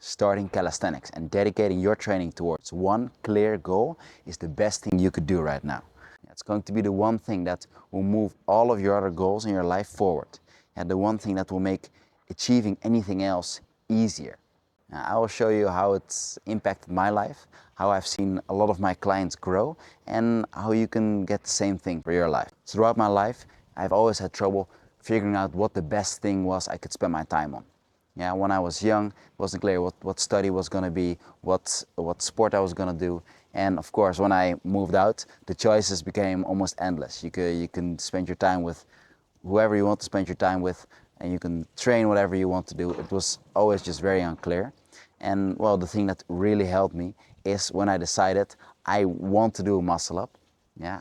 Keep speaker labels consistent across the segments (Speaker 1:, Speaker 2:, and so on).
Speaker 1: starting calisthenics and dedicating your training towards one clear goal is the best thing you could do right now. It's going to be the one thing that will move all of your other goals in your life forward. And the one thing that will make achieving anything else easier. I will show you how it's impacted my life, how I've seen a lot of my clients grow, and how you can get the same thing for your life. Throughout my life, I've always had trouble figuring out what the best thing was I could spend my time on. When I was young, it wasn't clear what study was going to be, what sport I was going to do. And of course, when I moved out, the choices became almost endless. You can spend your time with whoever you want to spend your time with, and you can train whatever you want to do. It was always just very unclear. And well, the thing that really helped me is when I decided I want to do a muscle up,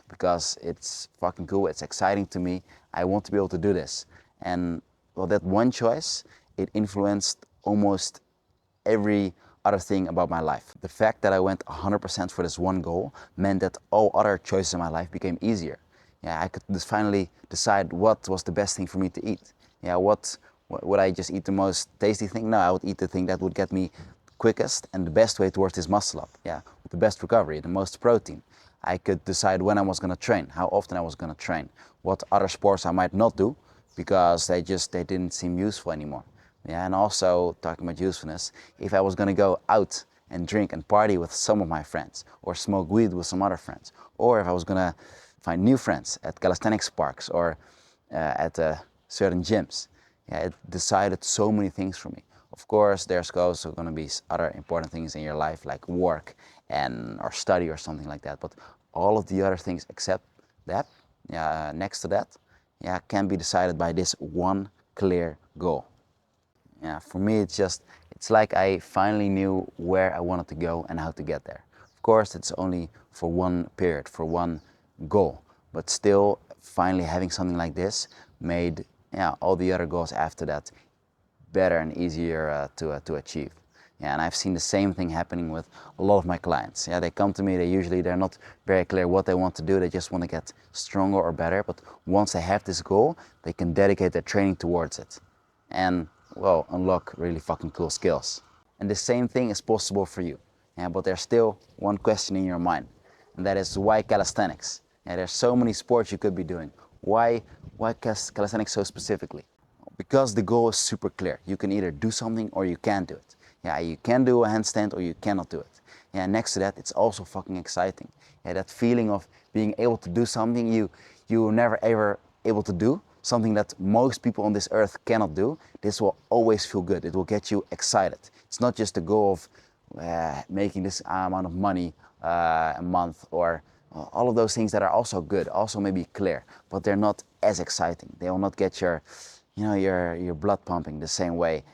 Speaker 1: because it's fucking cool, it's exciting to me, I want to be able to do this. And well, that one choice, it influenced almost every other thing about my life. The fact that I went 100% for this one goal meant that all other choices in my life became easier. I could just finally decide what was the best thing for me to eat. Would I just eat the most tasty thing? No, I would eat the thing that would get me quickest and the best way towards this muscle up. With the best recovery, the most protein. I could decide when I was going to train, how often I was going to train, what other sports I might not do because they didn't seem useful anymore. And also, talking about usefulness, if I was going to go out and drink and party with some of my friends, or smoke weed with some other friends, or if I was going to find new friends at calisthenics parks or at certain gyms, it decided so many things for me. Of course, there's also going to be other important things in your life, like work or study or something like that. But all of the other things except that, next to that, can be decided by this one clear goal. For me, it's like I finally knew where I wanted to go and how to get there. Of course, it's only for one period, for one goal, but still finally having something like this made all the other goals after that better and easier to achieve. And I've seen the same thing happening with a lot of my clients. They come to me, they're not very clear what they want to do, they just want to get stronger or better, but once they have this goal, they can dedicate their training towards it. And well, unlock really fucking cool skills. And the same thing is possible for you. But there's still one question in your mind, and that is why calisthenics? There's so many sports you could be doing. Why calisthenics so specifically? Because the goal is super clear. You can either do something or you can't do it. You can do a handstand or you cannot do it. Next to that, it's also fucking exciting. That feeling of being able to do something you were never ever able to do, something that most people on this earth cannot do, this will always feel good. It will get you excited. It's not just the goal of making this amount of money a month, or all of those things that are also good, also maybe clear, but they're not as exciting. They will not get your blood pumping the same way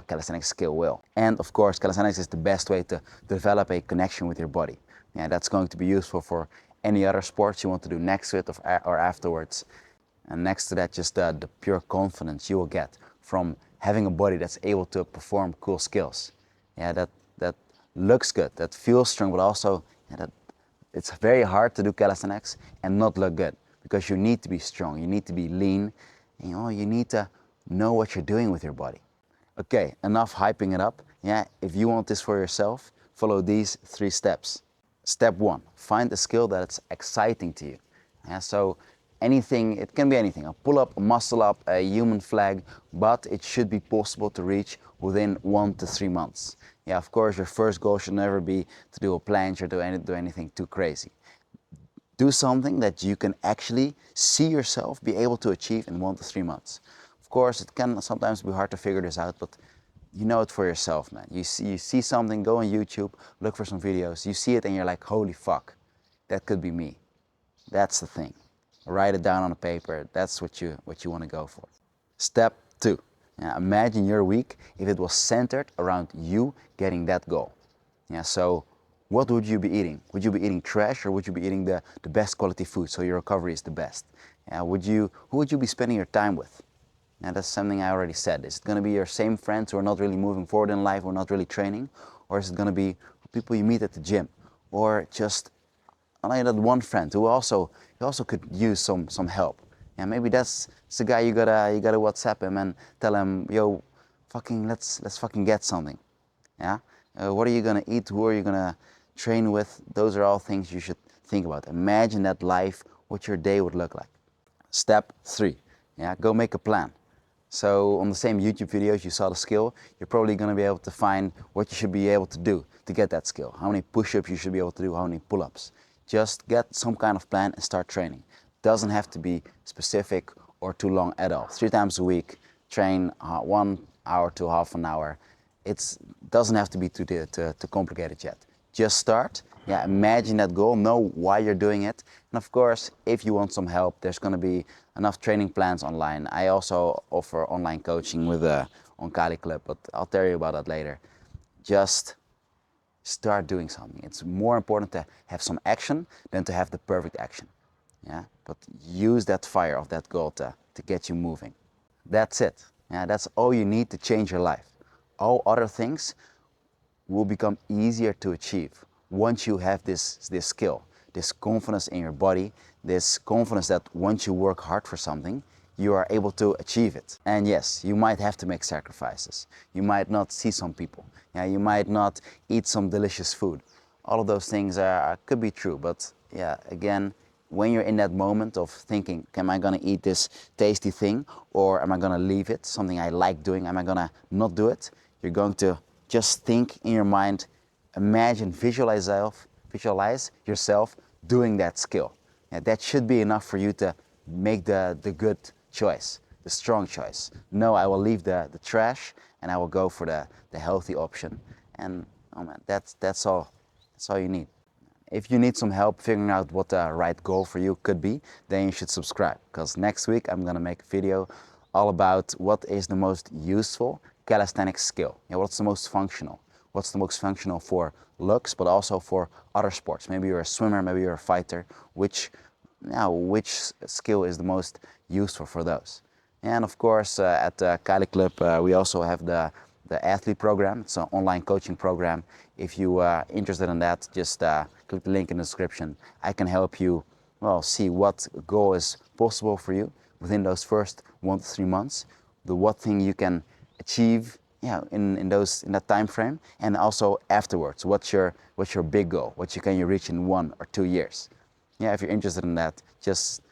Speaker 1: calisthenics skill will. And of course, calisthenics is the best way to develop a connection with your body. That's going to be useful for any other sports you want to do next to it or afterwards. And next to that, just the pure confidence you will get from having a body that's able to perform cool skills. That looks good, that feels strong, but also that it's very hard to do calisthenics and not look good, because you need to be strong, you need to be lean, and, you need to know what you're doing with your body. Okay, enough hyping it up. If you want this for yourself, follow these 3 steps. Step 1, find a skill that's exciting to you. So anything, it can be anything, a pull-up, a muscle-up, a human flag, but it should be possible to reach within 1 to 3 months. Of course, your first goal should never be to do a planche or do anything too crazy. Do something that you can actually see yourself be able to achieve in 1 to 3 months. Of course, it can sometimes be hard to figure this out, but you know it for yourself, man. You see something, go on YouTube, look for some videos, you see it and you're like, holy fuck, that could be me. That's the thing. Write it down on a paper. That's what you want to go for. Step 2. Imagine your week if it was centered around you getting that goal. So what would you be eating? Would you be eating trash, or would you be eating the best quality food so your recovery is the best? Who would you be spending your time with? That's something I already said. Is it going to be your same friends who are not really moving forward in life or not really training? Or is it going to be people you meet at the gym? Or just only that one friend who also could use some help? Maybe that's the guy you gotta WhatsApp him and tell him, yo, let's fucking get something. Yeah, what are you gonna eat? Who are you gonna train with? Those are all things you should think about. Imagine that life, what your day would look like. Step 3, yeah, go make a plan. So on the same YouTube videos you saw the skill, you're probably going to be able to find what you should be able to do to get that skill. How many push-ups you should be able to do, how many pull-ups. Just get some kind of plan and start training. Doesn't have to be specific or too long at all. 3 times a week, train 1 hour to half an hour. It doesn't have to be too complicated yet. Just start. Yeah, imagine that goal, know why you're doing it. And of course, if you want some help, there's going to be enough training plans online. I also offer online coaching with on Kali Club, but I'll tell you about that later. Just start doing something. It's more important to have some action than to have the perfect action. Yeah, but use that fire of that goal to get you moving. That's it. Yeah, that's all you need to change your life. All other things will become easier to achieve once you have this skill, this confidence in your body, this confidence that once you work hard for something, you are able to achieve it. And yes, you might have to make sacrifices. You might not see some people. Yeah, you might not eat some delicious food. All of those things could be true, but yeah, again, when you're in that moment of thinking, am I gonna eat this tasty thing or am I gonna leave it, something I like doing, am I gonna not do it? You're going to just think in your mind, imagine, visualize yourself doing that skill. Yeah, that should be enough for you to make the good choice, the strong choice. No, I will leave the trash and I will go for the healthy option. And oh man, that's all you need. If you need some help figuring out what the right goal for you could be, then you should subscribe, because next week I'm gonna make a video all about what is the most useful calisthenics skill. Yeah, what's the most functional? What's the most functional for looks, but also for other sports? Maybe you're a swimmer, maybe you're a fighter. Which skill is the most useful for those? And of course, at the Kali Club, we also have the athlete program. It's an online coaching program. If you are interested in that, just click the link in the description. I can help you, well, see what goal is possible for you within those first 1 to 3 months. What thing you can achieve, yeah, in that time frame, and also afterwards. What's your big goal? What can you reach in 1 or 2 years? Yeah, if you're interested in that, just